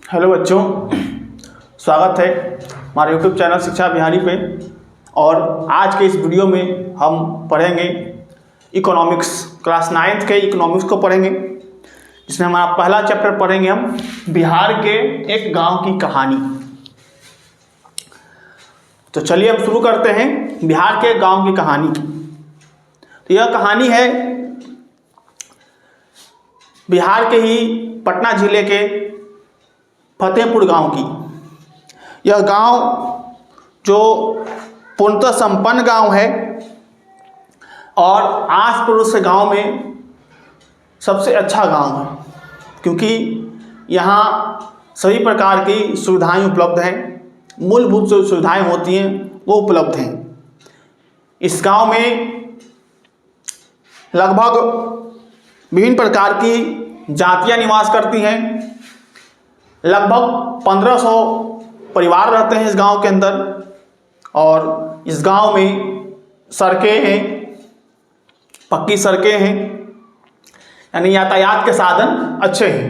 Hello बच्चों, स्वागत है हमारे यूट्यूब चैनल शिक्षा बिहारी पे। और आज के इस वीडियो में हम पढ़ेंगे इकोनॉमिक्स, क्लास 9th के इकोनॉमिक्स को पढ़ेंगे, जिसमें हमारा पहला चैप्टर पढ़ेंगे हम बिहार के एक गांव की कहानी। तो चलिए हम शुरू करते हैं बिहार के गांव की कहानी की। तो यह कहानी है बिहार के ही पटना जिले के फतेहपुर गांव की। यह गांव जो पूर्णतः संपन्न गांव है और आस पड़ोस के गांव में सबसे अच्छा गांव है, क्योंकि यहाँ सभी प्रकार की सुविधाएं उपलब्ध हैं, मूलभूत जो सुविधाएं होती हैं वो उपलब्ध हैं। इस गांव में लगभग विभिन्न प्रकार की जातियां निवास करती हैं। लगभग 1500 परिवार रहते हैं इस गांव के अंदर। और इस गांव में सड़कें हैं, पक्की सड़कें हैं, यानी यातायात के साधन अच्छे हैं।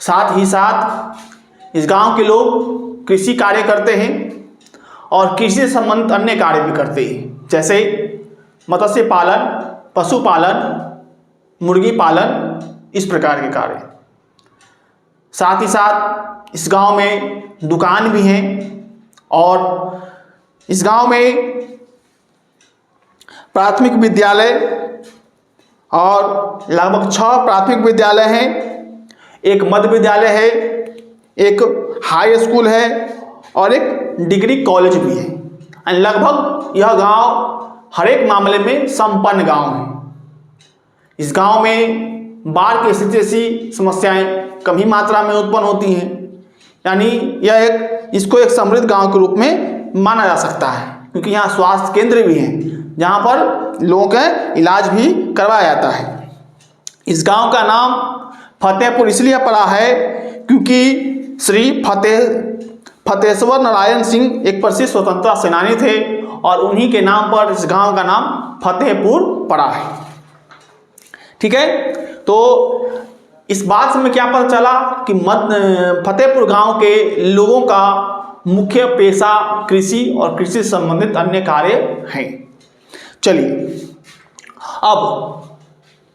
साथ ही साथ इस गांव के लोग कृषि कार्य करते हैं और कृषि से संबंधित अन्य कार्य भी करते हैं, जैसे मत्स्य पालन, पशुपालन, मुर्गी पालन, इस प्रकार के कार्य। साथ ही साथ इस गांव में दुकान भी हैं और इस गांव में प्राथमिक विद्यालय और लगभग 6 प्राथमिक विद्यालय हैं, एक मध्य विद्यालय है, एक हाई स्कूल है और एक डिग्री कॉलेज भी है। लगभग यह गांव हर एक मामले में संपन्न गांव है। इस गांव में बाढ़ की स्थिति जैसी समस्याएं कम ही मात्रा में उत्पन्न होती हैं, यानी यह इसको एक समृद्ध गांव के रूप में माना जा सकता है, क्योंकि यहाँ स्वास्थ्य केंद्र भी हैं जहाँ पर लोगों का इलाज भी करवाया जाता है। इस गांव का नाम फतेहपुर इसलिए पड़ा है क्योंकि श्री फतेश्वर नारायण सिंह एक प्रसिद्ध स्वतंत्रता सेनानी थे और उन्हीं के नाम पर इस गांव का नाम फतेहपुर पड़ा है। ठीक है, तो इस बात से हमें क्या पता चला कि फतेहपुर गांव के लोगों का मुख्य पेशा कृषि और कृषि से संबंधित अन्य कार्य हैं। चलिए, अब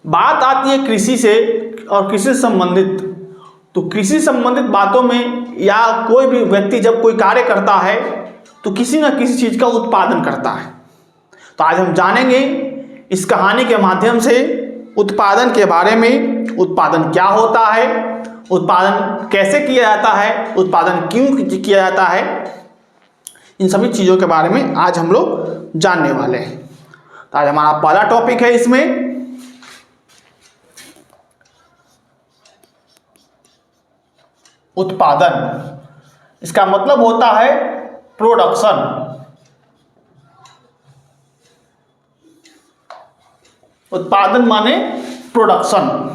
बात आती है कृषि से और कृषि से संबंधित। तो कृषि संबंधित बातों में या कोई भी व्यक्ति जब कोई कार्य करता है तो किसी न किसी चीज़ का उत्पादन करता है। तो आज हम जानेंगे इस कहानी के माध्यम से उत्पादन के बारे में। उत्पादन क्या होता है, उत्पादन कैसे किया जाता है, उत्पादन क्यों किया जाता है, इन सभी चीज़ों के बारे में आज हम लोग जानने वाले हैं। तो आज हमारा पहला टॉपिक है इसमें उत्पादन। इसका मतलब होता है प्रोडक्शन। उत्पादन माने प्रोडक्शन।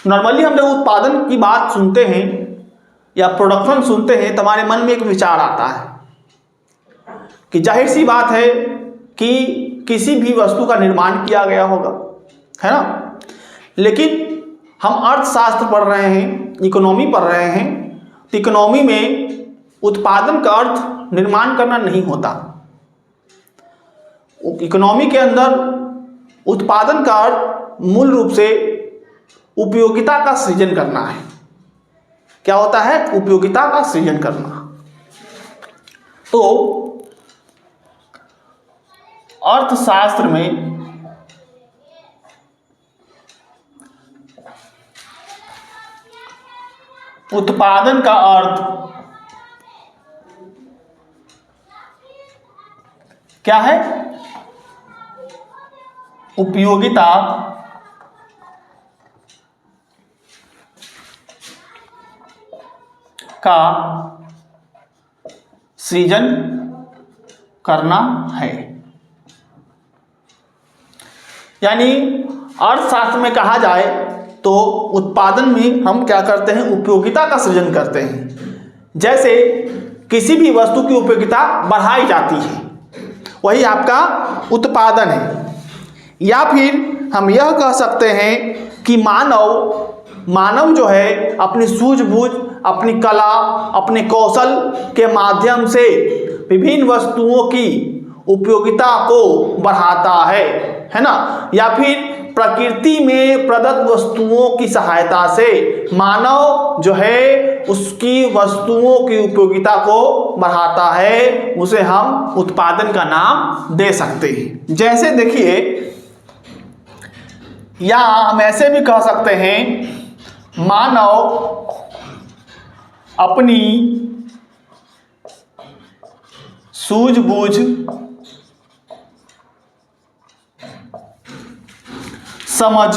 नॉर्मली हम जब उत्पादन की बात सुनते हैं या प्रोडक्शन सुनते हैं तो हमारे मन में एक विचार आता है कि जाहिर सी बात है कि किसी भी वस्तु का निर्माण किया गया होगा, है ना। लेकिन हम अर्थशास्त्र पढ़ रहे हैं, इकोनॉमी पढ़ रहे हैं, तो इकोनॉमी में उत्पादन का अर्थ निर्माण करना नहीं होता। इकोनॉमी के अंदर उत्पादन का अर्थ मूल रूप से उपयोगिता का सृजन करना है। क्या होता है? उपयोगिता का सृजन करना। तो अर्थशास्त्र में उत्पादन का अर्थ क्या है? उपयोगिता का सृजन करना है। यानी अर्थशास्त्र में कहा जाए तो उत्पादन में हम क्या करते हैं? उपयोगिता का सृजन करते हैं। जैसे किसी भी वस्तु की उपयोगिता बढ़ाई जाती है, वही आपका उत्पादन है। या फिर हम यह कह सकते हैं कि मानव जो है अपनी सूझबूझ, अपनी कला, अपने कौशल के माध्यम से विभिन्न वस्तुओं की उपयोगिता को बढ़ाता है ना, या फिर प्रकृति में प्रदत्त वस्तुओं की सहायता से मानव जो है उसकी वस्तुओं की उपयोगिता को बढ़ाता है, उसे हम उत्पादन का नाम दे सकते हैं। जैसे देखिए, या हम ऐसे भी कह सकते हैं, मानव अपनी सूझबूझ, समझ,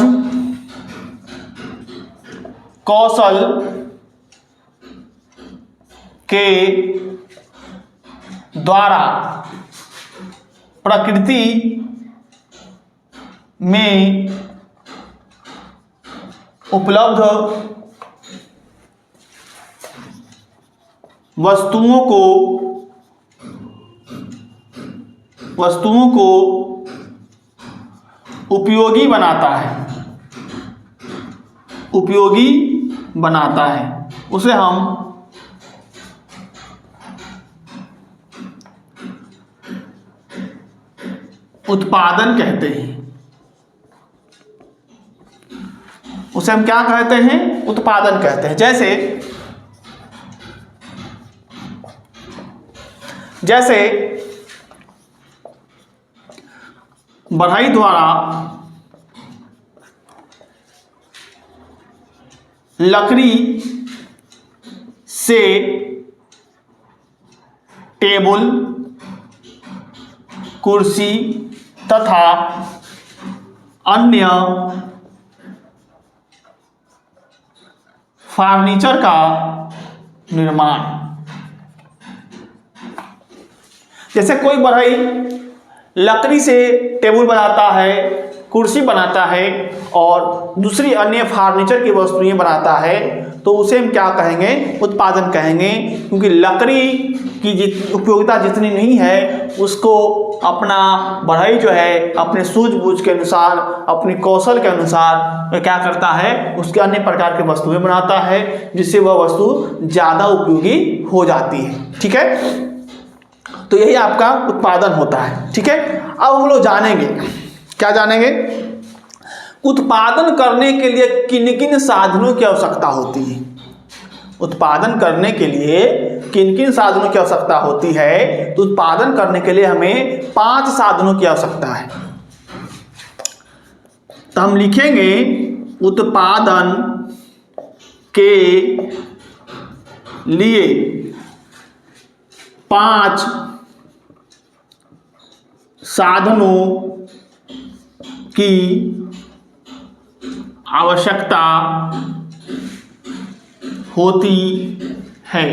कौशल के द्वारा प्रकृति में उपलब्ध वस्तुओं को उपयोगी बनाता है, उसे हम उत्पादन कहते हैं। उसे हम क्या कहते हैं? उत्पादन कहते हैं। जैसे बढ़ई द्वारा लकड़ी से टेबल, कुर्सी तथा अन्य फर्नीचर का निर्माण। जैसे कोई बढ़ई लकड़ी से टेबल बनाता है, कुर्सी बनाता है और दूसरी अन्य फर्नीचर की वस्तुएं बनाता है, तो उसे हम क्या कहेंगे? उत्पादन कहेंगे। क्योंकि लकड़ी की उपयोगिता जितनी नहीं है, उसको अपना बढ़ई जो है अपने सूझबूझ के अनुसार, अपने कौशल के अनुसार क्या करता है? उसके अन्य प्रकार की वस्तुएं बनाता है, जिससे वह वस्तु ज़्यादा उपयोगी हो जाती है। ठीक है, तो यही आपका उत्पादन होता है। ठीक है, अब हम लोग जानेंगे, क्या जानेंगे? उत्पादन करने के लिए किन किन साधनों की आवश्यकता होती है। उत्पादन करने के लिए किन किन साधनों की आवश्यकता होती है? तो उत्पादन करने के लिए हमें 5 साधनों की आवश्यकता है। तो हम लिखेंगे उत्पादन के लिए 5 साधनों की आवश्यकता होती है।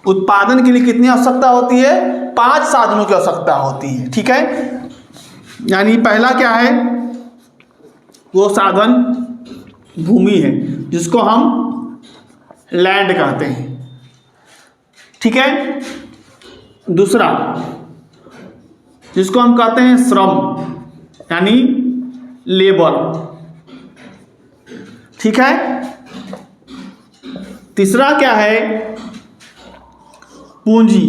उत्पादन के लिए कितनी आवश्यकता होती है? 5 साधनों की आवश्यकता होती है। ठीक है, यानी पहला क्या है? वो साधन भूमि है, जिसको हम लैंड कहते हैं। ठीक है, दूसरा जिसको हम कहते हैं श्रम, यानी लेबर। ठीक है, तीसरा क्या है? पूंजी,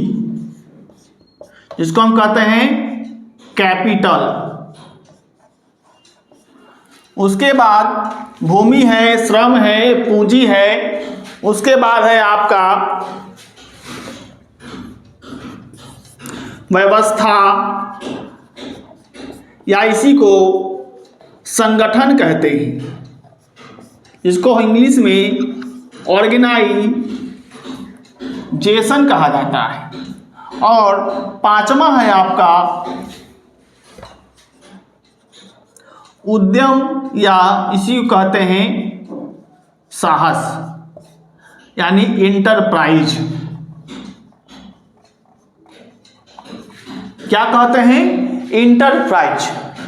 जिसको हम कहते हैं कैपिटल। उसके बाद भूमि है, श्रम है, पूंजी है, उसके बाद है आपका व्यवस्था, या इसी को संगठन कहते हैं, जिसको इंग्लिश में ऑर्गेनाइजेशन कहा जाता है। और 5वां है आपका उद्यम, या इसी को कहते हैं साहस, यानी इंटरप्राइज। क्या कहते हैं? इंटरप्राइज।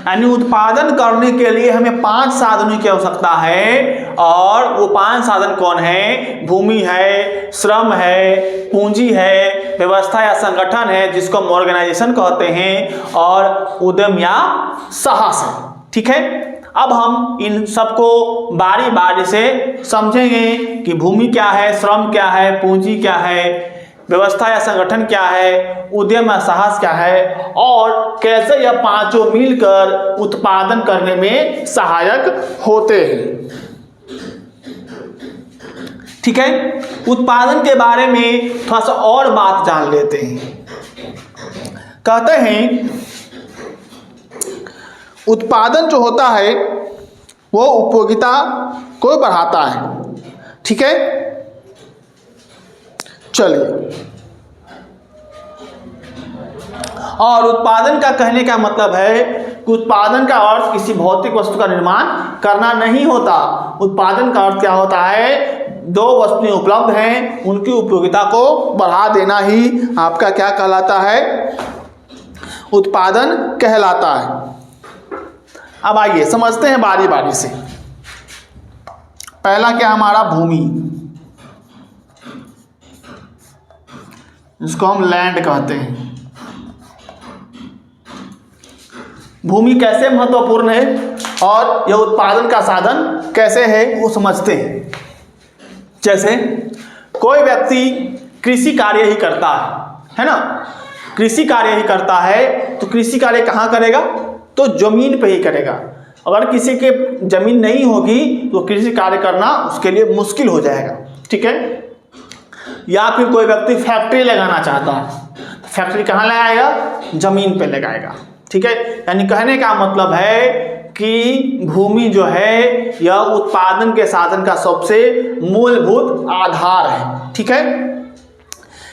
यानी उत्पादन करने के लिए हमें 5 साधनों की आवश्यकता है, और वो 5 साधन कौन है? भूमि है, श्रम है, पूंजी है, व्यवस्था या संगठन है, जिसको हम ऑर्गेनाइजेशन कहते हैं, और उद्यम या साहस है। ठीक है, अब हम इन सबको बारी बारी से समझेंगे कि भूमि क्या है, श्रम क्या है, पूंजी क्या है, व्यवस्था या संगठन क्या है, उद्यम या साहस क्या है, और कैसे यह पांचों मिलकर उत्पादन करने में सहायक होते हैं। ठीक है, उत्पादन के बारे में थोड़ा सा और बात जान लेते हैं। कहते हैं उत्पादन जो होता है वो उपयोगिता को बढ़ाता है। ठीक है, चलिए, और उत्पादन का कहने का मतलब है कि उत्पादन का अर्थ किसी भौतिक वस्तु का निर्माण करना नहीं होता। उत्पादन का अर्थ क्या होता है, दो वस्तुएं उपलब्ध हैं, उनकी उपयोगिता को बढ़ा देना ही आपका क्या कहलाता है, उत्पादन कहलाता है। अब आइए समझते हैं बारी बारी से। पहला क्या हमारा भूमि, इसको हम लैंड कहते हैं। भूमि कैसे महत्वपूर्ण है और यह उत्पादन का साधन कैसे है वो समझते हैं। जैसे कोई व्यक्ति कृषि कार्य ही करता है ना, कृषि कार्य ही करता है, तो कृषि कार्य कहाँ करेगा, तो जमीन पे ही करेगा। अगर किसी के जमीन नहीं होगी तो कृषि कार्य करना उसके लिए मुश्किल हो जाएगा। ठीक है, या फिर कोई व्यक्ति फैक्ट्री लगाना चाहता है, फैक्ट्री कहाँ लगाएगा, जमीन पे लगाएगा। ठीक है, यानी कहने का मतलब है कि भूमि जो है यह उत्पादन के साधन का सबसे मूलभूत आधार है। ठीक है,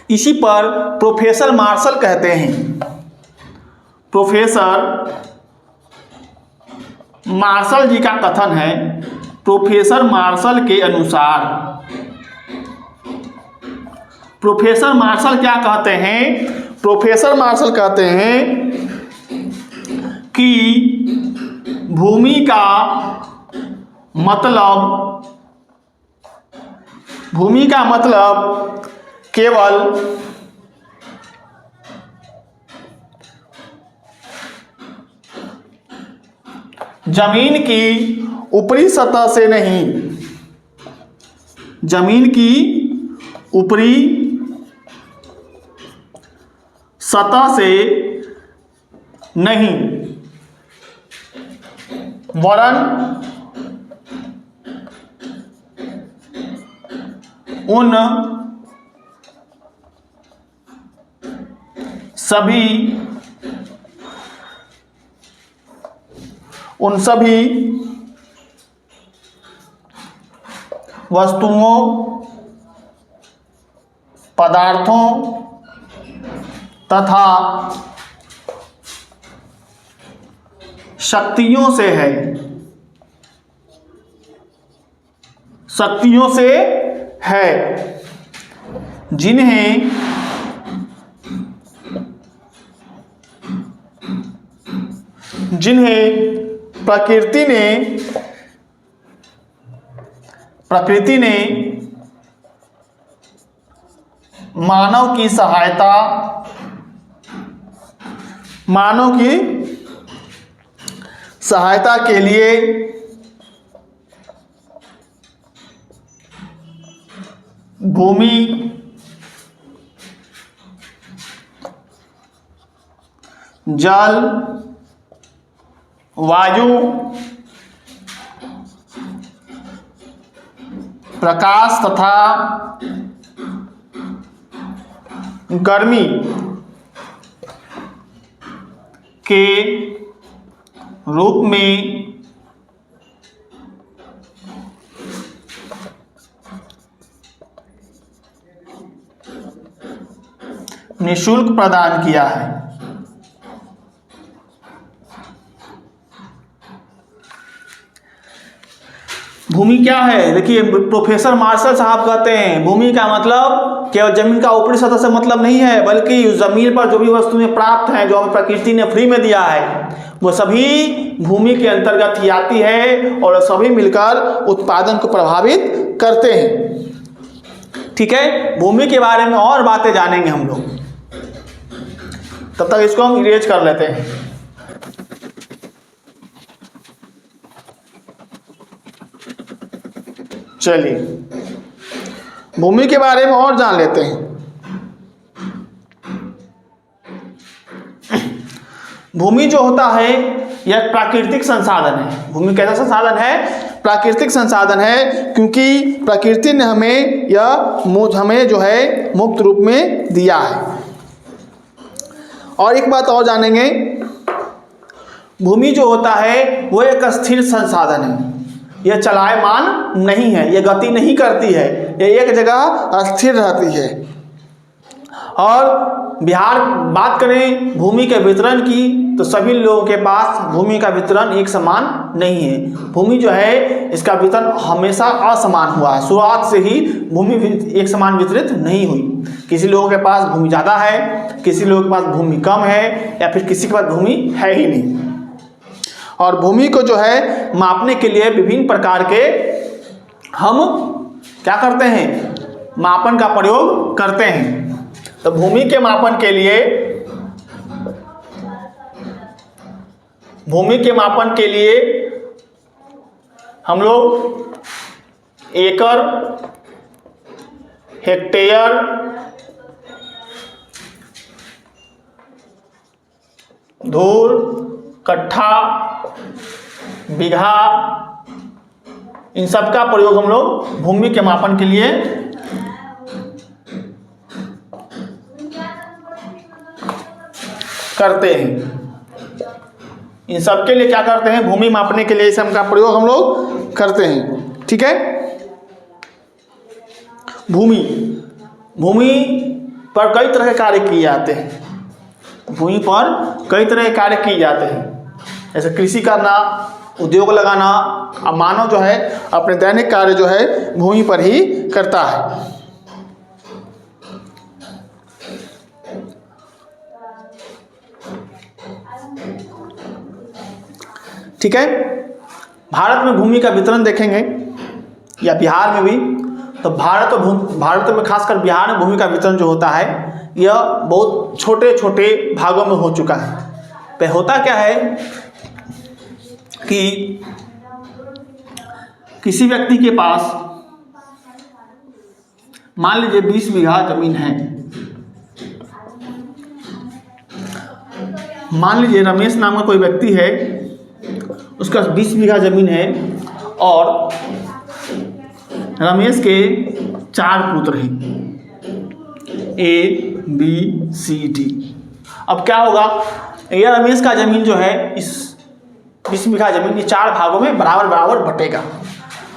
इसी पर प्रोफेसर मार्शल कहते हैं, प्रोफेसर मार्शल जी का कथन है, प्रोफेसर मार्शल के अनुसार, प्रोफेसर मार्शल क्या कहते हैं, प्रोफेसर मार्शल कहते हैं कि भूमि का मतलब केवल जमीन की ऊपरी सतह से नहीं, जमीन की ऊपरी सतह से नहीं, वरन उन सभी वस्तुओं, पदार्थों तथा शक्तियों से है जिन्हें प्रकृति ने मानव की सहायता के लिए भूमि, जल, वायु, प्रकाश तथा गर्मी के रूप में निःशुल्क प्रदान किया है। भूमि क्या है, देखिए प्रोफेसर मार्शल साहब कहते हैं भूमि का मतलब केवल जमीन का ऊपरी सतह से मतलब नहीं है, बल्कि जमीन पर जो भी वस्तुएं प्राप्त हैं, जो हमें प्रकृति ने फ्री में दिया है, वो सभी भूमि के अंतर्गत ही आती है और सभी मिलकर उत्पादन को प्रभावित करते हैं। ठीक है, भूमि के बारे में और बातें जानेंगे हम लोग, तब तक इसको हम इरेज कर लेते हैं। चलिए भूमि के बारे में और जान लेते हैं। भूमि जो होता है यह प्राकृतिक संसाधन है। भूमि कैसा संसाधन है? प्राकृतिक संसाधन है, क्योंकि प्रकृति ने हमें जो है मुक्त रूप में दिया है। और एक बात और जानेंगे, भूमि जो होता है वो एक स्थिर संसाधन है। यह चलायमान नहीं है, यह गति नहीं करती है, यह एक जगह स्थिर रहती है। और बिहार बात करें भूमि के वितरण की, तो सभी लोगों के पास भूमि का वितरण एक समान नहीं है। भूमि जो है इसका वितरण हमेशा असमान हुआ है। शुरुआत से ही भूमि एक समान वितरित नहीं हुई। किसी लोगों के पास भूमि ज़्यादा है, किसी लोगों के पास भूमि कम है, या फिर किसी के पास भूमि है ही नहीं। और भूमि को जो है मापने के लिए विभिन्न प्रकार के हम क्या करते हैं? मापन का प्रयोग करते हैं। तो भूमि के मापन के लिए हम लोग एकड़, हेक्टेयर, धूर, कट्ठा, बीघा, इन सब का प्रयोग हम लोग भूमि के मापन के लिए करते हैं। इन सब के लिए क्या करते हैं? भूमि मापने के लिए इस सब का प्रयोग हम लोग करते हैं। ठीक है। भूमि पर कई तरह के कार्य किए जाते हैं। भूमि पर कई तरह के कार्य किए जाते हैं, जैसे कृषि करना, उद्योग लगाना। अब मानव जो है अपने दैनिक कार्य जो है भूमि पर ही करता है। ठीक है। भारत में भूमि का वितरण देखेंगे, या बिहार में भी, तो भारत में खासकर बिहार में भूमि का वितरण जो होता है यह बहुत छोटे छोटे भागों में हो चुका है। पे होता क्या है कि किसी व्यक्ति के पास मान लीजिए 20 बीघा जमीन है। मान लीजिए रमेश नाम का कोई व्यक्ति है, उसका 20 बीघा जमीन है और रमेश के 4 पुत्र हैं, A, B, C, D। अब क्या होगा? यह रमेश का जमीन जो है इस 20 बीघा जमीन ये 4 भागों में बराबर बराबर बटेगा।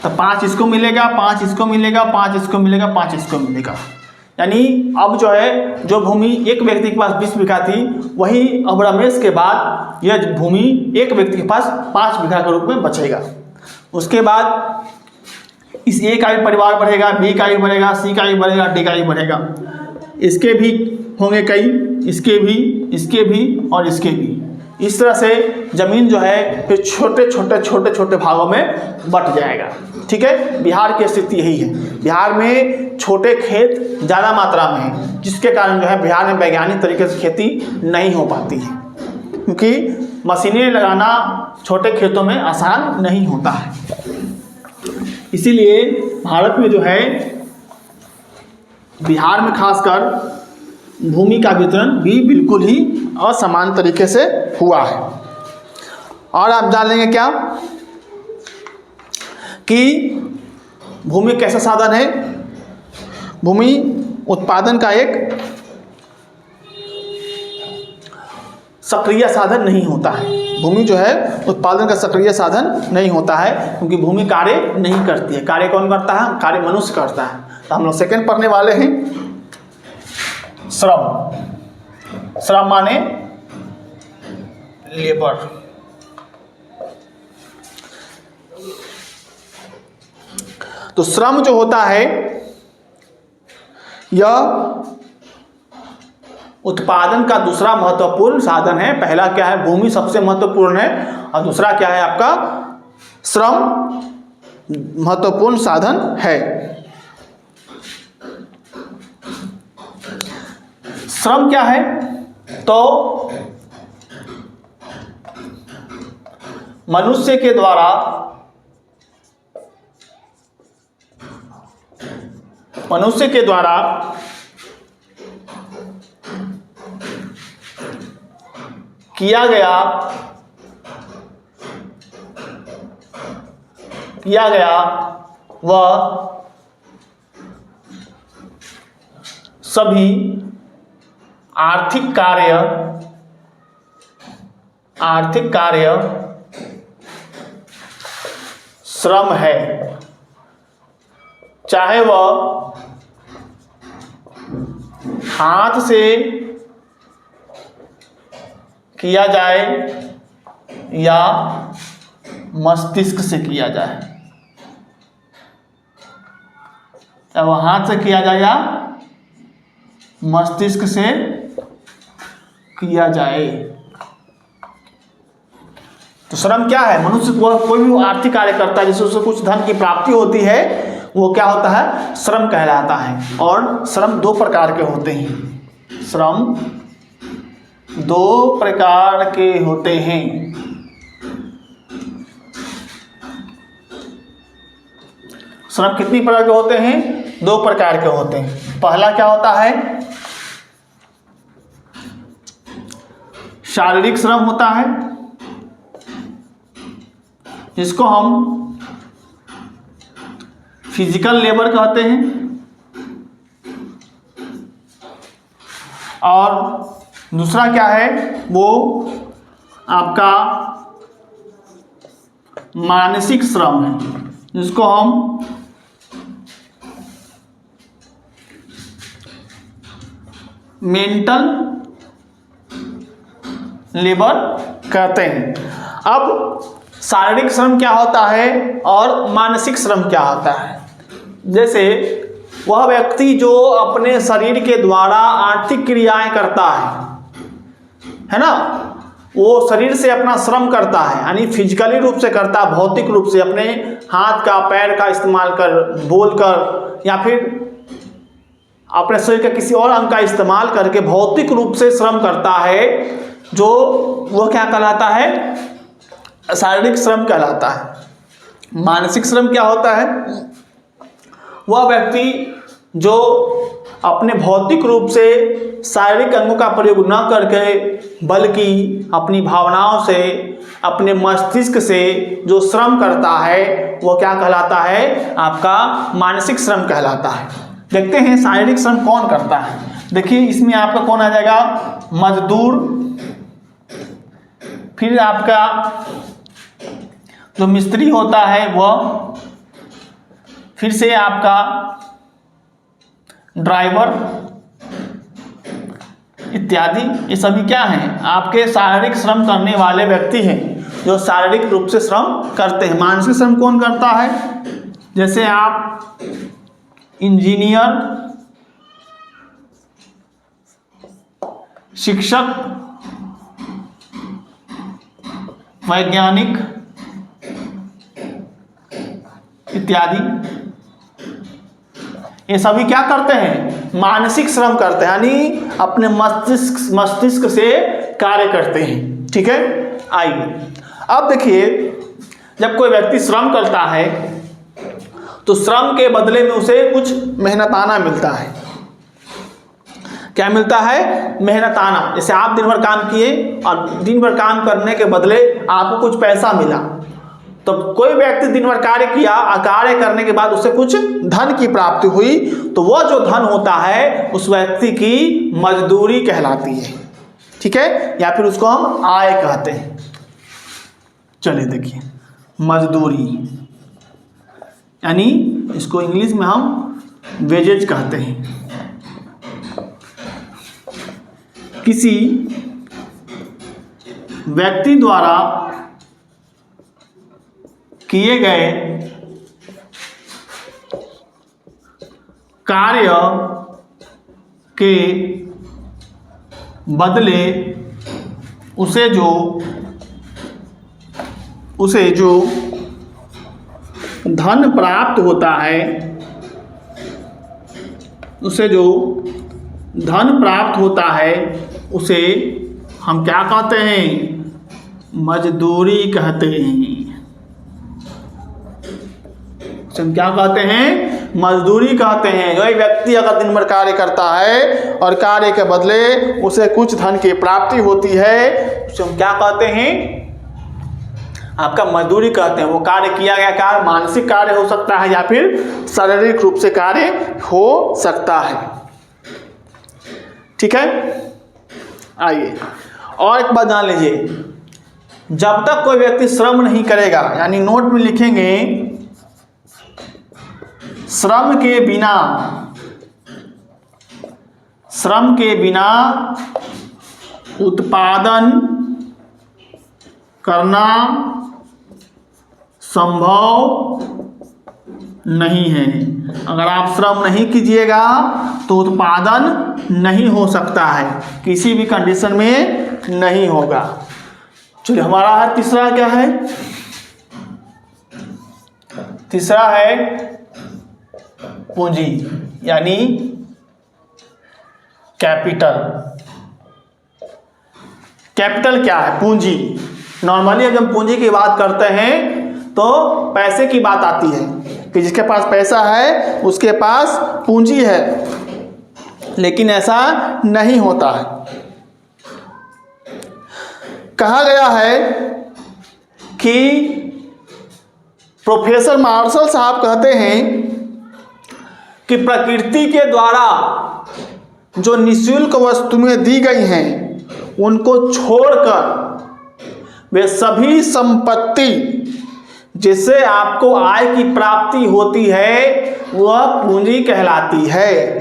तो 5 इसको मिलेगा, 5 इसको मिलेगा, 5 इसको मिलेगा, 5 इसको मिलेगा। यानी अब जो है जो भूमि एक व्यक्ति के पास 20 बीघा थी, वही अब रमेश के बाद यह भूमि एक व्यक्ति के पास 5 बीघा के रूप में बचेगा। उसके बाद इस A का भी परिवार बढ़ेगा, B का भी बढ़ेगा, C का भी बढ़ेगा, D का भी बढ़ेगा। इसके भी होंगे कई, इसके भी और इसके भी। इस तरह से जमीन जो है फिर छोटे छोटे भागों में बट जाएगा। ठीक है। बिहार की स्थिति यही है। बिहार में छोटे खेत ज़्यादा मात्रा में है, जिसके कारण जो है बिहार में वैज्ञानिक तरीके से खेती नहीं हो पाती है, क्योंकि मशीनें लगाना छोटे खेतों में आसान नहीं होता है। इसीलिए भारत में जो है बिहार में खासकर भूमि का वितरण भी बिल्कुल ही असमान तरीके से हुआ है। और आप जान लेंगे क्या कि भूमि कैसा साधन है? भूमि उत्पादन का एक सक्रिय साधन नहीं होता है। भूमि जो है उत्पादन का सक्रिय साधन नहीं होता है, क्योंकि भूमि कार्य नहीं करती है। कार्य कौन करता है? कार्य मनुष्य करता है। तो हम लोग सेकंड पढ़ने वाले हैं श्रम। श्रम माने लेबर। तो श्रम जो होता है यह उत्पादन का दूसरा महत्वपूर्ण साधन है। पहला क्या है? भूमि सबसे महत्वपूर्ण है, और दूसरा क्या है आपका? श्रम महत्वपूर्ण साधन है। श्रम क्या है? तो मनुष्य के द्वारा मनुष्य के द्वारा किया गया वह सभी आर्थिक कार्य श्रम है, चाहे वह हाथ से किया जाए या मस्तिष्क से किया जाए, चाहे वह हाथ से किया जाए या मस्तिष्क से किया जाए। तो श्रम क्या है? मनुष्य कोई भी आर्थिक कार्य करता है जिससे उसे कुछ धन की प्राप्ति होती है, वो क्या होता है? श्रम कहलाता है। और श्रम दो प्रकार के होते हैं। श्रम दो प्रकार के होते हैं। श्रम कितनी प्रकार के होते हैं? दो प्रकार के होते हैं। पहला क्या होता है? शारीरिक श्रम होता है, जिसको हम फिजिकल लेबर कहते हैं। और दूसरा क्या है? वो आपका मानसिक श्रम है, जिसको हम मेंटल लेबर कहते हैं। अब शारीरिक श्रम क्या होता है और मानसिक श्रम क्या होता है? जैसे वह व्यक्ति जो अपने शरीर के द्वारा आर्थिक क्रियाएं करता है ना, वो शरीर से अपना श्रम करता है, यानी फिजिकली रूप से करता है, भौतिक रूप से अपने हाथ का पैर का इस्तेमाल कर, बोलकर, या फिर अपने शरीर का किसी और अंग का इस्तेमाल करके भौतिक रूप से श्रम करता है, जो वो क्या कहलाता है? शारीरिक श्रम कहलाता है। मानसिक श्रम क्या होता है? वह व्यक्ति जो अपने भौतिक रूप से शारीरिक अंगों का प्रयोग न करके बल्कि अपनी भावनाओं से, अपने मस्तिष्क से जो श्रम करता है, वो क्या कहलाता है? आपका मानसिक श्रम कहलाता है। देखते हैं शारीरिक श्रम कौन करता है। देखिए इसमें आपका कौन आ जाएगा? मजदूर, फिर आपका जो मिस्त्री होता है वह, फिर से आपका ड्राइवर इत्यादि। ये सभी क्या हैं? आपके शारीरिक श्रम करने वाले व्यक्ति हैं, जो शारीरिक रूप से श्रम करते हैं। मानसिक श्रम कौन करता है? जैसे आप इंजीनियर, शिक्षक, वैज्ञानिक इत्यादि, ये सभी क्या करते हैं? मानसिक श्रम करते हैं, यानी अपने मस्तिष्क से कार्य करते हैं। ठीक है, आइए अब देखिए, जब कोई व्यक्ति श्रम करता है तो श्रम के बदले में उसे कुछ मेहनताना मिलता है। क्या मिलता है? मेहनताना। जैसे आप दिन भर काम किए और दिन भर काम करने के बदले आपको कुछ पैसा मिला, तो कोई व्यक्ति दिन भर कार्य किया और कार्य करने के बाद उसे कुछ धन की प्राप्ति हुई, तो वह जो धन होता है उस व्यक्ति की मजदूरी कहलाती है। ठीक है, या फिर उसको हम आय कहते हैं। चलिए देखिए, मजदूरी यानी इसको इंग्लिश में हम वेजेज कहते हैं। किसी व्यक्ति द्वारा किए गए कार्य के बदले उसे जो धन प्राप्त होता है, उसे हम क्या कहते हैं? मजदूरी कहते हैं। हम क्या कहते हैं? मजदूरी कहते हैं। जो व्यक्ति अगर दिन भर कार्य करता है और कार्य के बदले उसे कुछ धन की प्राप्ति होती है, उसे हम क्या कहते हैं? आपका मजदूरी कहते हैं। वो कार्य किया गया कार्य मानसिक कार्य हो सकता है या फिर शारीरिक रूप से कार्य हो सकता है। ठीक है, आइए और एक बात जान लीजिए, जब तक कोई व्यक्ति श्रम नहीं करेगा, यानी नोट में लिखेंगे श्रम के बिना उत्पादन करना संभव नहीं है। अगर आप श्रम नहीं कीजिएगा तो उत्पादन नहीं हो सकता है, किसी भी कंडीशन में नहीं होगा। चलिए, हमारा है तीसरा क्या है? तीसरा है पूंजी यानी कैपिटल। कैपिटल क्या है? पूंजी। नॉर्मली जब पूंजी की बात करते हैं तो पैसे की बात आती है कि जिसके पास पैसा है उसके पास पूंजी है, लेकिन ऐसा नहीं होता है। कहा गया है कि प्रोफेसर मार्शल साहब कहते हैं कि प्रकृति के द्वारा जो निःशुल्क वस्तुएं दी गई हैं उनको छोड़कर वे सभी संपत्ति जिससे आपको आय की प्राप्ति होती है वह पूंजी कहलाती है।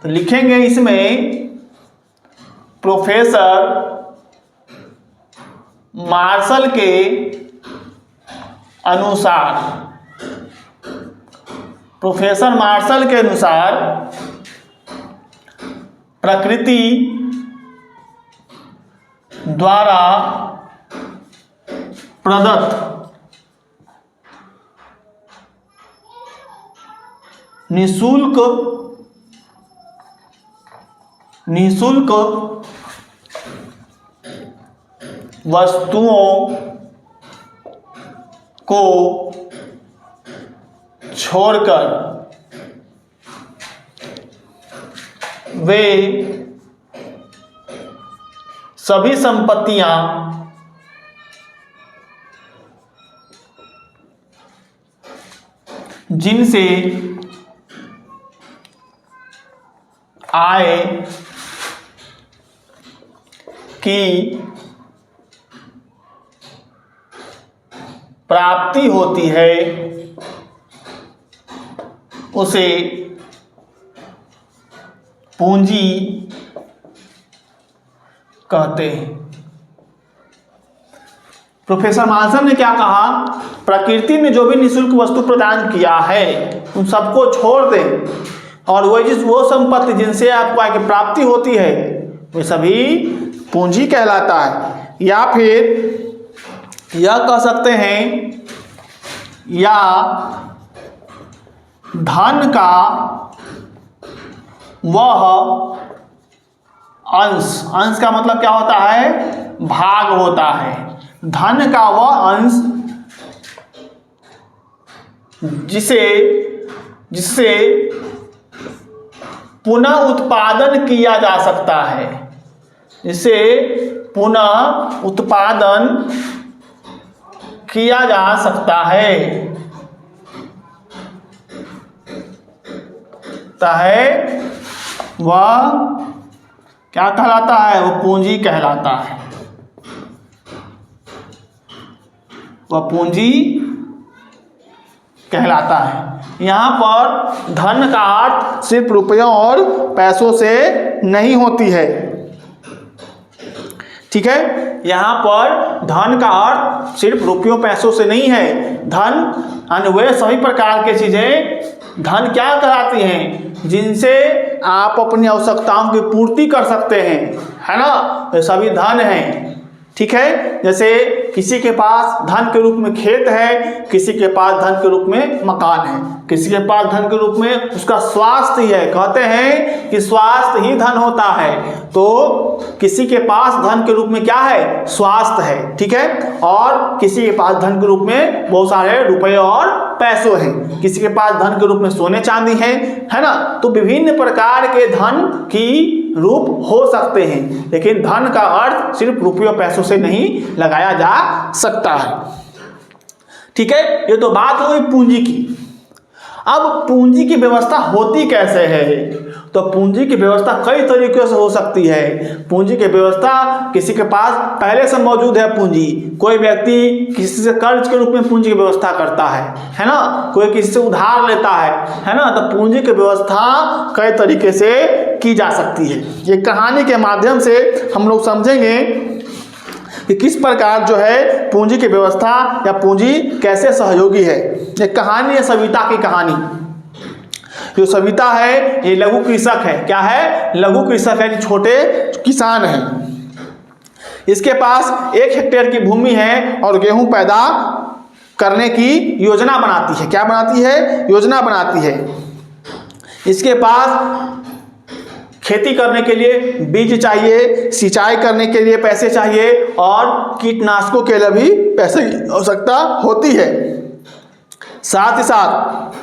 तो लिखेंगे इसमें प्रोफेसर मार्शल के अनुसार, प्रोफेसर मार्शल के अनुसार प्रकृति द्वारा प्रदत्त निःशुल्क वस्तुओं को छोड़कर वे सभी संपत्तियां जिनसे आय की प्राप्ति होती है उसे पूंजी कहते हैं। प्रोफेसर मार्शल ने क्या कहा? प्रकृति ने जो भी निःशुल्क वस्तु प्रदान किया है उन सबको छोड़ दें और वो संपत्ति जिनसे आपको आय की प्राप्ति होती है वे सभी पूंजी कहलाता है। या फिर यह कह सकते हैं या धन का वह अंश का मतलब क्या होता है? भाग होता है। धन का वह अंश जिससे पुनः उत्पादन किया जा सकता है, जिसे पुनः उत्पादन किया जा सकता है वह क्या कहलाता है? वो पूंजी कहलाता है। वह पूंजी कहलाता है। यहाँ पर धन का अर्थ सिर्फ रुपयों और पैसों से नहीं होती है। ठीक है, यहाँ पर धन का अर्थ सिर्फ रुपयों पैसों से नहीं है। धन अन्य वे सभी प्रकार की चीजें धन क्या कहलाती हैं? जिनसे आप अपनी आवश्यकताओं की पूर्ति कर सकते हैं, है ना? ये सभी धन हैं। ठीक है, जैसे किसी के पास धन के रूप में खेत है, किसी के पास धन के रूप में मकान है, किसी के पास धन के रूप में उसका स्वास्थ्य ही है। कहते हैं कि स्वास्थ्य ही धन होता है, तो किसी के पास धन के रूप में क्या है? स्वास्थ्य है, ठीक है। और किसी के पास धन के रूप में बहुत सारे रुपए और पैसों हैं, किसी के पास धन के रूप में सोने चांदी है ना। तो विभिन्न प्रकार के धन की रूप हो सकते हैं, लेकिन धन का अर्थ सिर्फ रुपयों पैसों से नहीं लगाया जा सकता है, ठीक है। ये तो बात हुई पूंजी की। अब पूंजी की व्यवस्था होती कैसे है? तो पूंजी की व्यवस्था कई तरीकों से हो सकती है। पूंजी की व्यवस्था किसी के पास पहले से मौजूद है पूंजी, कोई व्यक्ति किसी से कर्ज के रूप में पूंजी की व्यवस्था करता है ना, कोई किसी से उधार लेता है ना। तो पूंजी की व्यवस्था कई तरीके से की जा सकती है। ये कहानी के माध्यम से हम लोग समझेंगे कि किस प्रकार जो है पूंजी की व्यवस्था या पूंजी कैसे सहयोगी है। एक कहानी है सविता की कहानी। जो सविता है ये लघु कृषक है। क्या है? लघु कृषक है, छोटे किसान है। इसके पास 1 हेक्टेयर की भूमि है और गेहूं पैदा करने की योजना बनाती है। क्या बनाती है? योजना बनाती है। इसके पास खेती करने के लिए बीज चाहिए, सिंचाई करने के लिए पैसे चाहिए और कीटनाशकों के लिए भी पैसे की आवश्यकता होती है। साथ ही साथ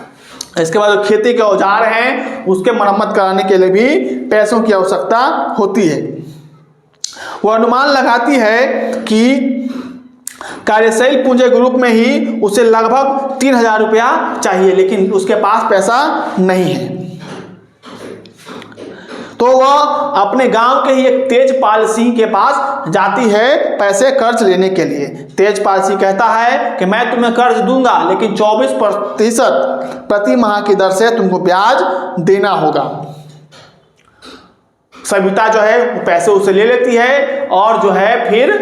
इसके बाद जो खेती के औजार हैं उसके मरम्मत कराने के लिए भी पैसों की आवश्यकता होती है। वो अनुमान लगाती है कि कार्यशील पूंजी के रूप में ही उसे लगभग 3000 रुपया चाहिए, लेकिन उसके पास पैसा नहीं है। तो वह अपने गांव के ही एक तेजपाल सिंह के पास जाती है पैसे कर्ज लेने के लिए। तेजपाल सिंह कहता है कि मैं तुम्हें कर्ज दूंगा, लेकिन 24% प्रति माह की दर से तुमको ब्याज देना होगा। सविता जो है वो पैसे उसे ले लेती है और जो है फिर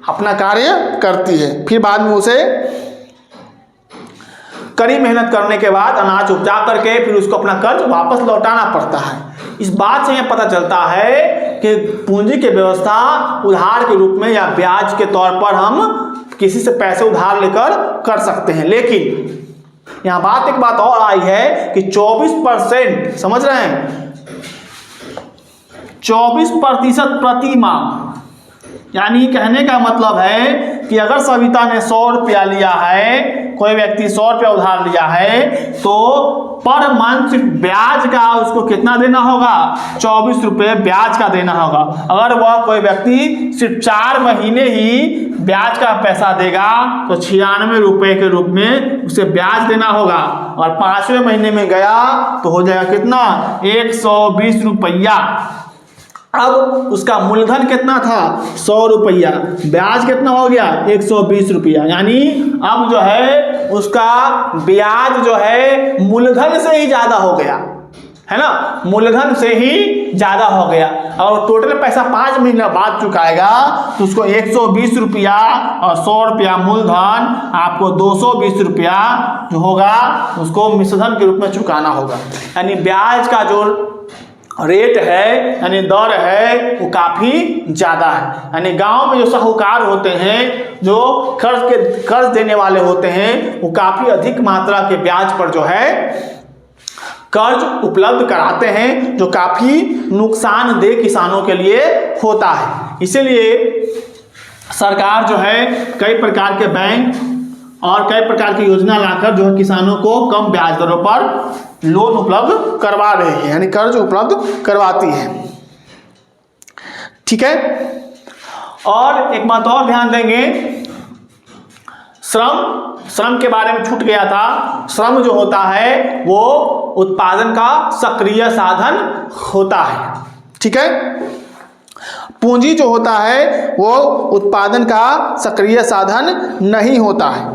अपना कार्य करती है। फिर बाद में उसे कड़ी मेहनत करने के बाद अनाज उपजा करके फिर उसको अपना कर्ज वापस लौटाना पड़ता है। इस बात से यह पता चलता है कि पूंजी की व्यवस्था उधार के रूप में या ब्याज के तौर पर हम किसी से पैसे उधार लेकर कर सकते हैं। लेकिन यहां एक बात और आई है कि 24%, समझ रहे हैं, 24% प्रति माह। यानी कहने का मतलब है कि अगर सविता ने 100 रुपया लिया है, कोई व्यक्ति 100 रुपया उधार लिया है, तो पर मंथ ब्याज का उसको कितना देना होगा? 24 रुपये ब्याज का देना होगा। अगर वह कोई व्यक्ति सिर्फ 4 महीने ही ब्याज का पैसा देगा तो 96 रुपये के रूप में उसे ब्याज देना होगा। और 5वें महीने में गया तो हो जाएगा कितना? 120 रुपया। अब उसका मूलधन कितना था? 100 रुपया। ब्याज कितना हो गया? 120 रुपया। यानी अब जो है उसका ब्याज जो है मूलधन से ही ज्यादा हो गया, है ना, मूलधन से ही ज्यादा हो गया। और टोटल पैसा 5 महीना बाद चुकाएगा तो उसको 120 रुपया और 100 रुपया मूलधन, आपको 220 रुपया जो होगा उसको मिश्रधन के रूप में चुकाना होगा। यानी ब्याज का जो रेट है यानी दर है वो काफी ज्यादा है। यानी गांव में जो साहूकार होते हैं, जो कर्ज देने वाले होते हैं, वो काफी अधिक मात्रा के ब्याज पर जो है कर्ज उपलब्ध कराते हैं, जो काफी नुकसानदेह किसानों के लिए होता है। इसीलिए सरकार जो है कई प्रकार के बैंक और कई प्रकार की योजना लाकर जो है किसानों को कम ब्याज दरों पर लोन उपलब्ध करवा रही है, यानी कर्ज उपलब्ध करवाती है, ठीक है। और एक बात और ध्यान देंगे, श्रम के बारे में छूट गया था। श्रम जो होता है वो उत्पादन का सक्रिय साधन होता है, ठीक है। पूंजी जो होता है वो उत्पादन का सक्रिय साधन नहीं होता है,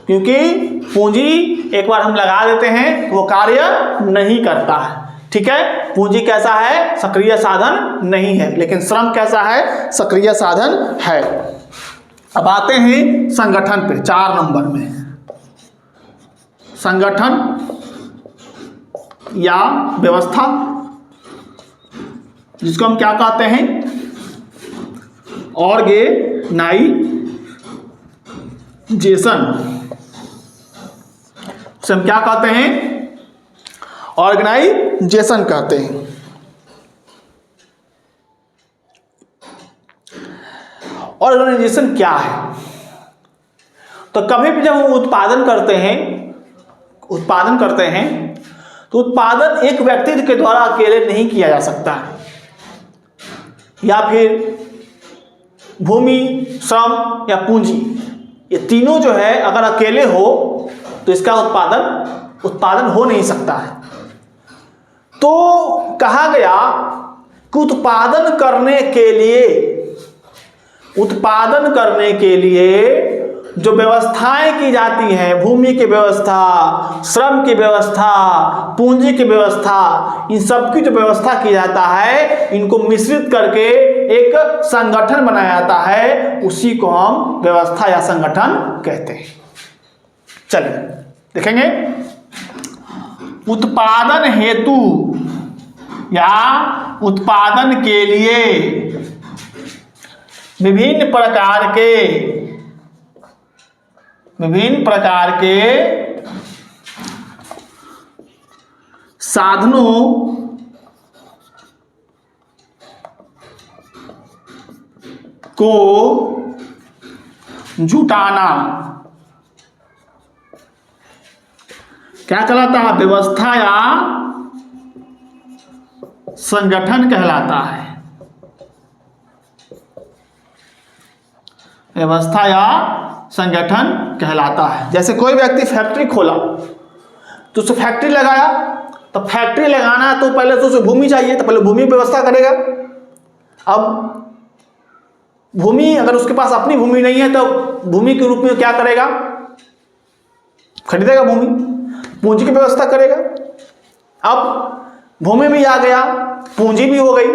क्योंकि पूंजी एक बार हम लगा देते हैं वो कार्य नहीं करता है, ठीक है। पूंजी कैसा है? सक्रिय साधन नहीं है, लेकिन श्रम कैसा है? सक्रिय साधन है। अब आते हैं संगठन पे, 4 नंबर में। संगठन या व्यवस्था, जिसको हम क्या कहते हैं? ऑर्गेनाइजेशन। उसे हम क्या कहते हैं? ऑर्गेनाइजेशन कहते हैं। ऑर्गेनाइजेशन क्या है? तो कभी भी जब हम उत्पादन करते हैं तो उत्पादन एक व्यक्ति के द्वारा अकेले नहीं किया जा सकता है, या फिर भूमि, श्रम या पूंजी, ये तीनों जो है अगर अकेले हो तो इसका उत्पादन हो नहीं सकता है। तो कहा गया कि उत्पादन करने के लिए जो व्यवस्थाएं की जाती हैं, भूमि की व्यवस्था, श्रम की व्यवस्था, पूंजी की व्यवस्था, इन सब की जो व्यवस्था की जाता है, इनको मिश्रित करके एक संगठन बनाया जाता है, उसी को हम व्यवस्था या संगठन कहते हैं। चलिए देखेंगे। उत्पादन हेतु या उत्पादन के लिए विभिन्न प्रकार के साधनों को जुटाना क्या कहलाता है? व्यवस्था या संगठन कहलाता है। व्यवस्था या संगठन कहलाता है। जैसे कोई व्यक्ति फैक्ट्री खोला तो उसे फैक्ट्री लगाया, तो फैक्ट्री लगाना है तो पहले तो उसे भूमि चाहिए, तो पहले भूमि व्यवस्था करेगा। अब भूमि, अगर उसके पास अपनी भूमि नहीं है तो भूमि के रूप में क्या करेगा? खरीदेगा भूमि, पूंजी की व्यवस्था करेगा। अब भूमि भी आ गया, पूंजी भी हो गई,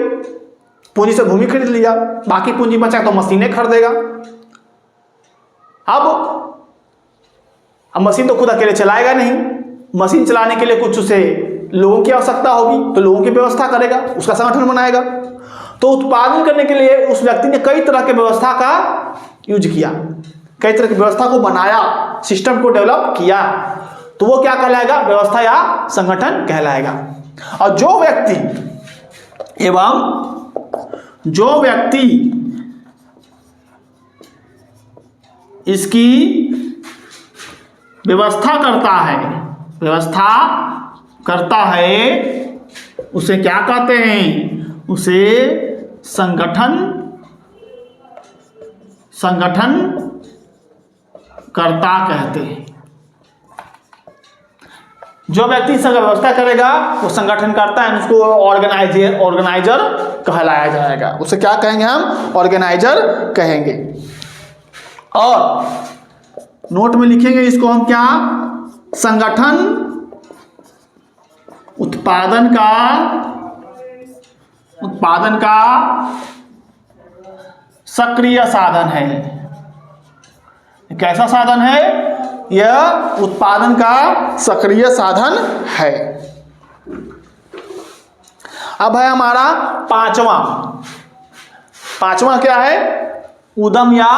पूंजी से भूमि खरीद लिया, बाकी पूंजी बचा तो मशीनें खरीदेगा। अब मशीन तो खुद अकेले चलाएगा नहीं, मशीन चलाने के लिए कुछ उसे लोगों की आवश्यकता होगी, तो लोगों की व्यवस्था करेगा, उसका संगठन बनाएगा। तो उत्पादन करने के लिए उस व्यक्ति ने कई तरह के व्यवस्था का यूज किया, कई तरह की व्यवस्था को बनाया, सिस्टम को डेवलप किया, तो वो क्या कहलाएगा? व्यवस्था या संगठन कहलाएगा। और जो व्यक्ति इसकी व्यवस्था करता है उसे क्या कहते हैं? उसे संगठन कर्ता कहते हैं। जो व्यक्ति संघ व्यवस्था करेगा वो संगठन करता है, उसको ऑर्गेनाइजर कहलाया जाएगा। उसे क्या कहेंगे हम? ऑर्गेनाइजर कहेंगे। और नोट में लिखेंगे इसको हम क्या? संगठन उत्पादन का सक्रिय साधन है। कैसा साधन है? यह उत्पादन का सक्रिय साधन है। अब है हमारा पांचवा क्या है? उद्यम या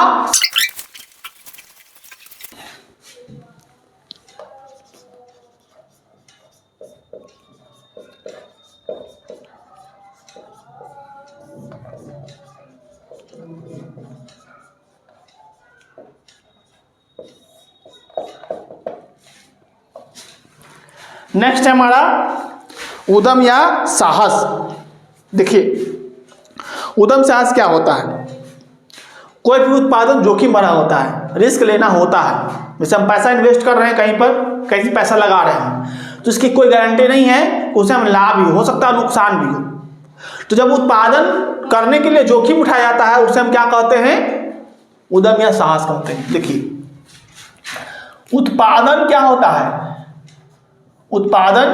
नेक्स्ट है हमारा उद्यम या साहस। देखिए उद्यम साहस क्या होता है? कोई भी उत्पादन जोखिम भरा होता है, रिस्क लेना होता है। जैसे हम पैसा इन्वेस्ट कर रहे हैं कहीं पर, कहीं पैसा लगा रहे हैं, तो इसकी कोई गारंटी नहीं है कि उसे हम लाभ भी हो सकता है, नुकसान भी हो। तो जब उत्पादन करने के लिए जोखिम उठाया जाता है उसे हम क्या कहते हैं? उद्यम या साहस कहते हैं। देखिए उत्पादन क्या होता है? उत्पादन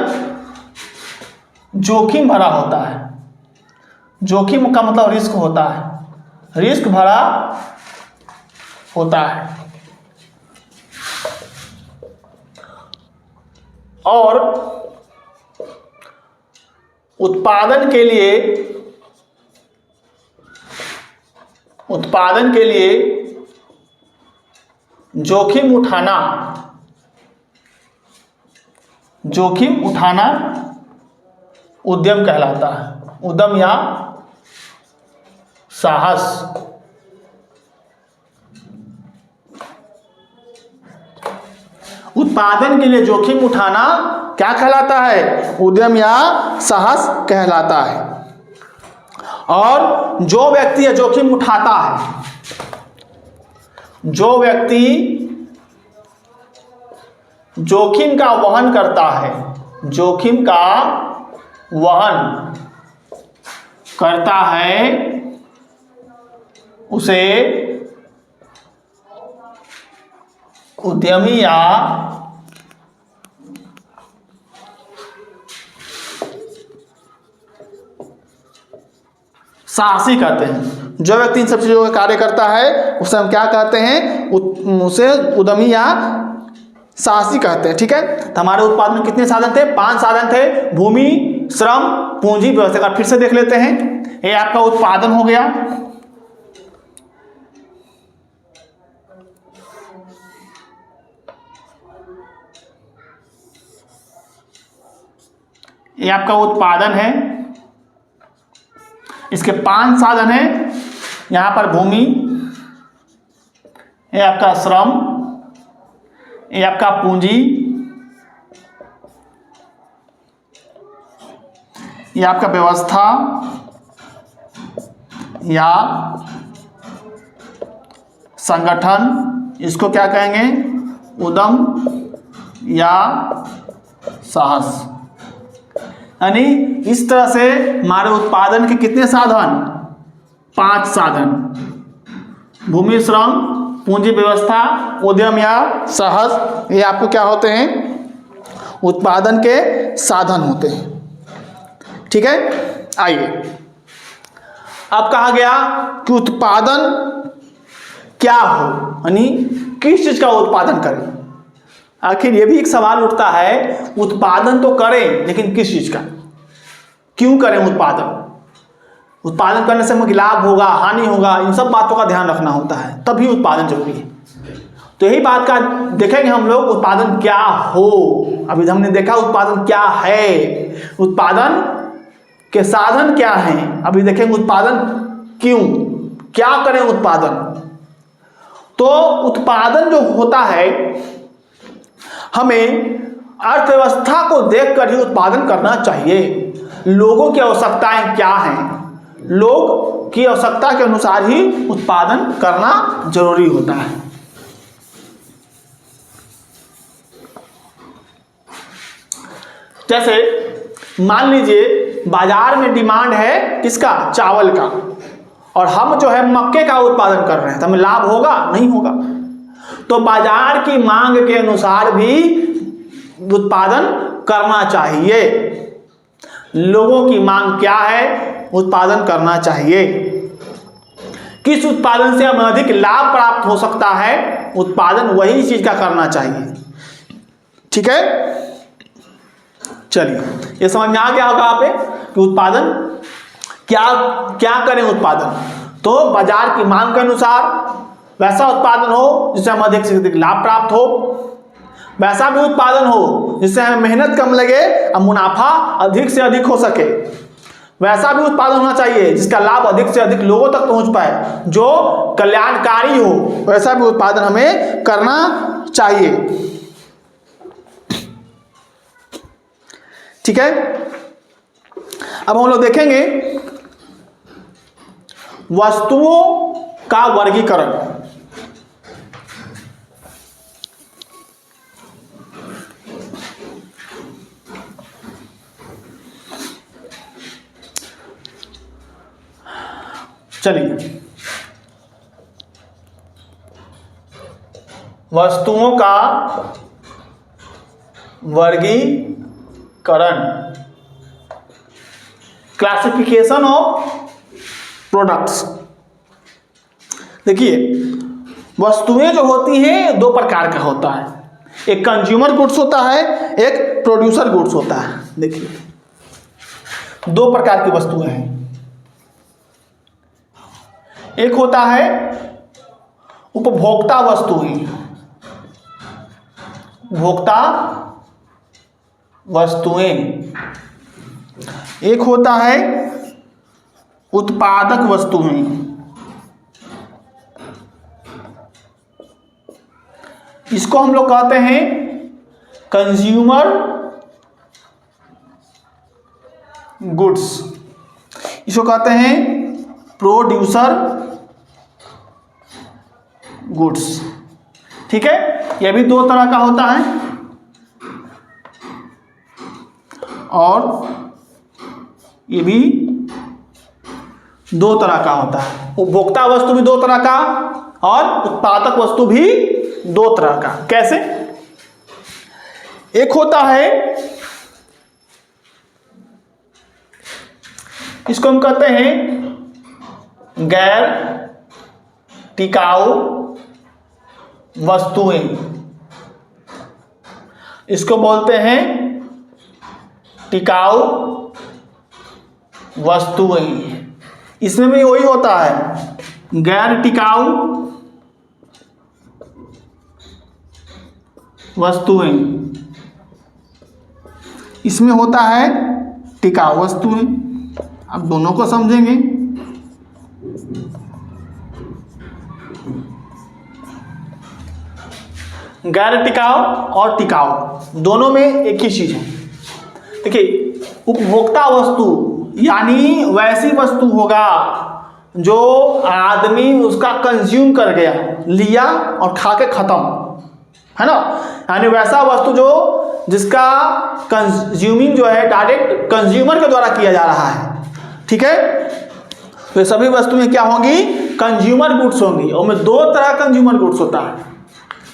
जोखिम भरा होता है। जोखिम का मतलब रिस्क होता है, रिस्क भरा होता है। और उत्पादन के लिए जोखिम उठाना, जोखिम उठाना उद्यम कहलाता है, उद्यम या साहस। उत्पादन के लिए जोखिम उठाना क्या कहलाता है? उद्यम या साहस कहलाता है। और जो व्यक्ति यह जोखिम उठाता है, जो व्यक्ति जोखिम का वहन करता है, जोखिम का वहन करता है, उसे उद्यमी या साहसी कहते हैं। जो व्यक्ति इन सब चीजों का कार्य करता है उसे हम क्या कहते हैं? उसे उद्यमी या साहसी कहते हैं। ठीक है, तो हमारे उत्पादन में कितने साधन थे? 5 साधन थे। भूमि, श्रम, पूंजी, व्यवस्था का फिर से देख लेते हैं। ये आपका उत्पादन हो गया। ये आपका उत्पादन है, इसके 5 साधन हैं। यहां पर भूमि, ये आपका श्रम, ये आपका पूंजी, ये आपका व्यवस्था या संगठन, इसको क्या कहेंगे? उद्यम या साहस। यानी इस तरह से हमारे उत्पादन के कितने साधन? 5 साधन। भूमि, श्रम, पूंजी, व्यवस्था, उद्यम या साहस, ये आपको क्या होते हैं? उत्पादन के साधन होते हैं। ठीक है, आइए अब कहा गया कि उत्पादन क्या हो, यानी किस चीज का उत्पादन करें। आखिर ये भी एक सवाल उठता है, उत्पादन तो करें लेकिन किस चीज का, क्यों करें उत्पादन? उत्पादन करने से हमें लाभ होगा, हानि होगा, इन सब बातों का ध्यान रखना होता है, तभी उत्पादन जरूरी है। तो यही बात का देखेंगे हम लोग, उत्पादन क्या हो। अभी हमने देखा उत्पादन क्या है, उत्पादन के साधन क्या हैं, अभी देखेंगे उत्पादन क्यों, क्या करें उत्पादन। तो उत्पादन जो होता है, हमें अर्थव्यवस्था को देखकर ही उत्पादन करना चाहिए। लोगों की आवश्यकताएं क्या हैं, लोग की आवश्यकता के अनुसार ही उत्पादन करना जरूरी होता है। जैसे मान लीजिए बाजार में डिमांड है किसका? चावल का, और हम जो है मक्के का उत्पादन कर रहे हैं, तो हमें लाभ होगा? नहीं होगा। तो बाजार की मांग के अनुसार भी उत्पादन करना चाहिए। लोगों की मांग क्या है, उत्पादन करना चाहिए। किस उत्पादन से हमें अधिक लाभ प्राप्त हो सकता है, उत्पादन वही चीज का करना चाहिए। ठीक है, चलिए ये समझ में आ गया होगा आप कि उत्पादन क्या क्या करें। उत्पादन तो बाजार की मांग के अनुसार वैसा उत्पादन हो जिससे हम अधिक से अधिक लाभ प्राप्त हो, वैसा भी उत्पादन हो जिससे हमें मेहनत कम लगे और मुनाफा अधिक से अधिक हो सके, वैसा भी उत्पादन होना चाहिए जिसका लाभ अधिक से अधिक लोगों तक पहुंच पाए, जो कल्याणकारी हो, वैसा भी उत्पादन हमें करना चाहिए। ठीक है, अब हम लोग देखेंगे वस्तुओं का वर्गीकरण। चलिए, वस्तुओं का वर्गीकरण, क्लासिफिकेशन ऑफ प्रोडक्ट्स। देखिए, वस्तुएं जो होती हैं 2 प्रकार का होता है, एक कंज्यूमर गुड्स होता है, एक प्रोड्यूसर गुड्स होता है। देखिए 2 प्रकार की वस्तुएं हैं, एक होता है उपभोक्ता वस्तुएं, उपभोक्ता वस्तुएं, एक होता है उत्पादक वस्तुएं। इसको हम लोग कहते हैं कंज्यूमर गुड्स, इसको कहते हैं प्रोड्यूसर गुड्स। ठीक है, यह भी दो तरह का होता है और ये भी दो तरह का होता है। उपभोक्ता वस्तु भी दो तरह का और उत्पादक वस्तु भी दो तरह का। कैसे? एक होता है, इसको हम कहते हैं गैर टिकाऊ वस्तुएं, इसको बोलते हैं टिकाऊ वस्तुएं। इसमें भी वही होता है, गैर टिकाऊ वस्तुएं, इसमें होता है टिकाऊ वस्तुएं। अब दोनों को समझेंगे। गैर टिकाऊ और टिकाऊ दोनों में एक ही चीज है। देखिए, उपभोक्ता वस्तु यानी वैसी वस्तु होगा जो आदमी उसका कंज्यूम कर गया, लिया और खा के खत्म, है ना। यानी वैसा वस्तु जो जिसका कंज्यूमिंग जो है डायरेक्ट कंज्यूमर के द्वारा किया जा रहा है। ठीक है, तो सभी वस्तुएं क्या होंगी? कंज्यूमर गुड्स होंगी। और में दो तरह कंज्यूमर गुड्स होता है।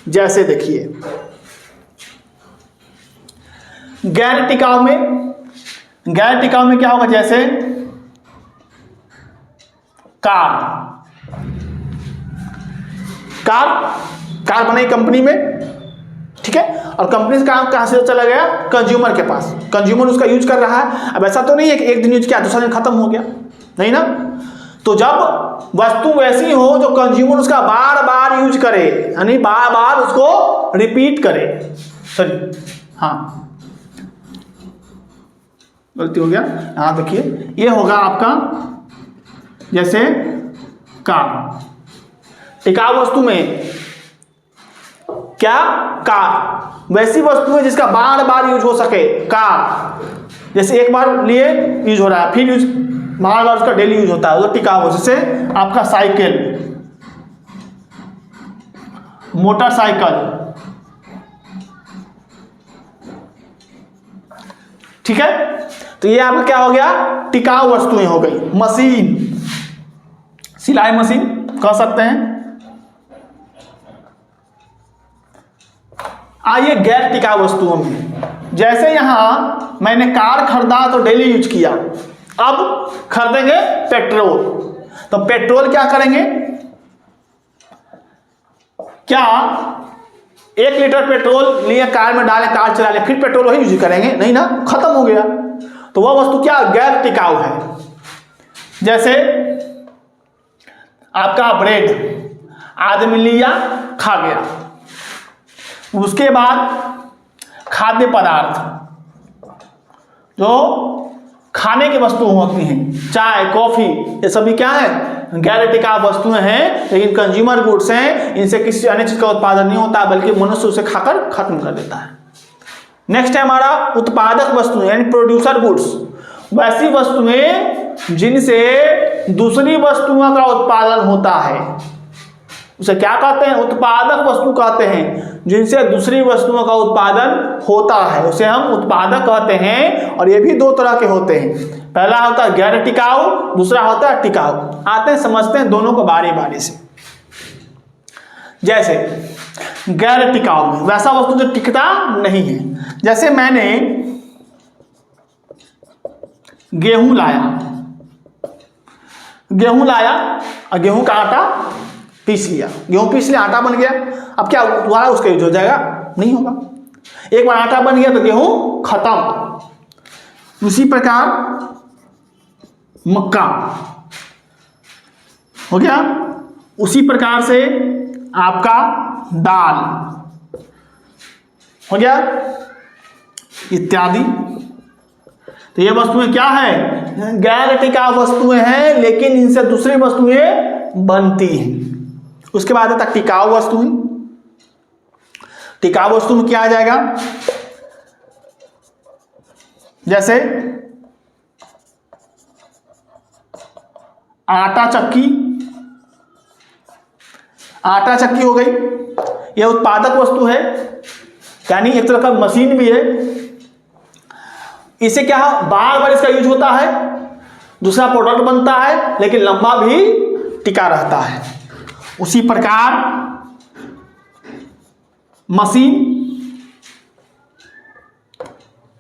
जैसे देखिए, गैर टिकाऊ में क्या होगा? जैसे कार बनाई कंपनी में, ठीक है, और कंपनी से काम कहां से चला गया? कंज्यूमर के पास। कंज्यूमर उसका यूज कर रहा है। अब ऐसा तो नहीं है कि एक दिन यूज किया दूसरा दिन खत्म हो गया, नहीं ना। तो जब वस्तु वैसी हो जो कंज्यूमर उसका बार बार यूज करे, यानी बार बार उसको रिपीट करे, सॉरी, हाँ गलती हो गया, हाँ देखिए, ये होगा आपका जैसे कार। टिकाऊ वस्तु में क्या? कार। वैसी वस्तु है जिसका बार बार यूज हो सके, कार। जैसे एक बार लिए यूज हो रहा है, फिर यूज बार बार उसका डेली यूज होता है, तो टिकाऊ। जैसे आपका साइकिल, मोटरसाइकिल, ठीक है। तो ये आपका क्या हो गया? टिकाऊ वस्तुएं हो गई। मशीन, सिलाई मशीन कह सकते हैं। आइए गैर टिकाऊ वस्तुओं में, जैसे यहां मैंने कार खरीदा तो डेली यूज किया, अब खरीदेंगे पेट्रोल, तो पेट्रोल क्या करेंगे? क्या 1 लीटर पेट्रोल लिए कार में डाले, कार चला ले, फिर पेट्रोल वही यूज करेंगे? नहीं ना, खत्म हो गया। तो वह वस्तु क्या? गैर टिकाऊ है। जैसे आपका ब्रेड, आदमी लिया खा गया, उसके बाद खाद्य पदार्थ जो खाने की वस्तु होती हैं, चाय, कॉफी, ये सभी क्या है? गैर टिकाऊ वस्तुएं हैं, लेकिन कंज्यूमर गुड्स हैं। इनसे किसी अन्य चीज का उत्पादन नहीं होता, बल्कि मनुष्य उसे खाकर खत्म कर देता है। नेक्स्ट है हमारा उत्पादक वस्तुएं यानी प्रोड्यूसर गुड्स। वैसी वस्तुएं जिनसे दूसरी वस्तुओं का उत्पादन होता है, उसे क्या कहते हैं? उत्पादक वस्तु कहते हैं। जिनसे दूसरी वस्तुओं का उत्पादन होता है उसे हम उत्पादक कहते हैं। और ये भी दो तरह के होते हैं, पहला होता है गैर टिकाऊ, दूसरा होता है टिकाऊ। आते हैं समझते हैं दोनों को बारी बारी से। जैसे गैर टिकाऊ में वैसा वस्तु जो टिकता नहीं है, जैसे मैंने गेहूं लाया और गेहूं का आटा पीस लिया, गेहूं पीस लिया, आटा बन गया। अब क्या दोबारा उसका यूज हो जाएगा? नहीं होगा। एक बार आटा बन गया तो गेहूं खत्म। उसी प्रकार मक्का हो गया, उसी प्रकार से आपका दाल, हो गया, इत्यादि। तो ये वस्तुएं क्या है, गैर टिकाऊ वस्तुएं हैं, लेकिन इनसे दूसरी वस्तुएं बनती हैं। उसके बाद आता टिकाऊ वस्तुएं। टिकाऊ वस्तु में क्या आ जाएगा, जैसे आटा चक्की। आटा चक्की हो गई, यह उत्पादक वस्तु है, यानी एक तरह का मशीन भी है। इसे क्या बार बार इसका यूज होता है, दूसरा प्रोडक्ट बनता है, लेकिन लंबा भी टिका रहता है। उसी प्रकार मशीन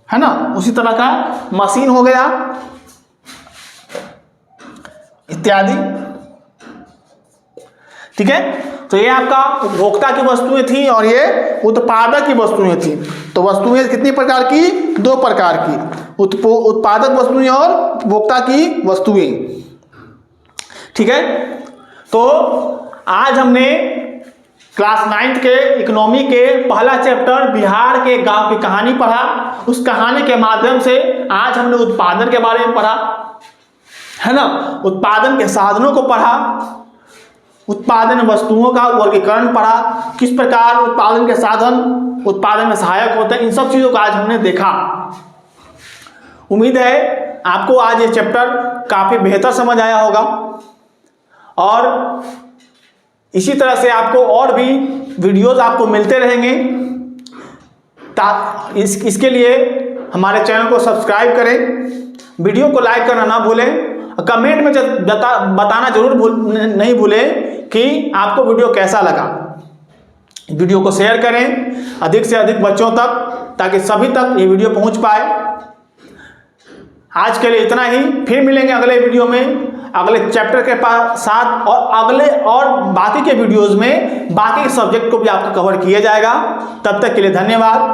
है ना, उसी तरह का मशीन हो गया, इत्यादि। ठीक है, तो ये आपका उपभोक्ता की वस्तुएं थी और ये उत्पादक की वस्तुएं थी। तो वस्तुएं कितनी प्रकार की, 2 प्रकार की, उत्पादक वस्तुएं और उपभोक्ता की वस्तुएं। ठीक है, तो आज हमने क्लास 9th के इकोनॉमी के पहला चैप्टर बिहार के गांव की कहानी पढ़ा। उस कहानी के माध्यम से आज हमने उत्पादन के बारे में पढ़ा, है ना, उत्पादन के साधनों को पढ़ा, उत्पादन वस्तुओं का वर्गीकरण पढ़ा, किस प्रकार उत्पादन के साधन उत्पादन में सहायक होते हैं, इन सब चीज़ों को आज हमने देखा। उम्मीद है आपको आज ये चैप्टर काफ़ी बेहतर समझ आया होगा और इसी तरह से आपको और भी वीडियोस आपको मिलते रहेंगे। इसके लिए हमारे चैनल को सब्सक्राइब करें, वीडियो को लाइक करना ना भूलें, कमेंट में बताना जरूर नहीं भूलें कि आपको वीडियो कैसा लगा। वीडियो को शेयर करें अधिक से अधिक बच्चों तक, ताकि सभी तक ये वीडियो पहुंच पाए। आज के लिए इतना ही, फिर मिलेंगे अगले वीडियो में अगले चैप्टर के साथ, और अगले और बाकी के वीडियोस में बाकी के सब्जेक्ट को भी आपको कवर किया जाएगा। तब तक के लिए धन्यवाद।